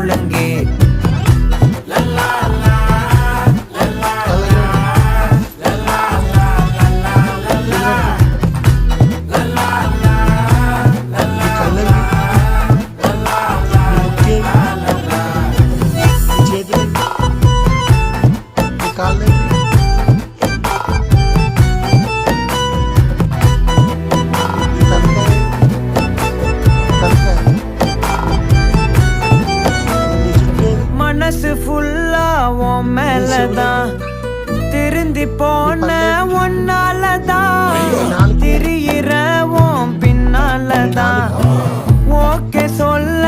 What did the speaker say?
ஒழுங்கே மனசு ஃபுல்லா உன் மேலதான் திருந்தி போன ஒன்னாலதான் திரியிற உன் பின்னாலதான் ஓகே சொல்ல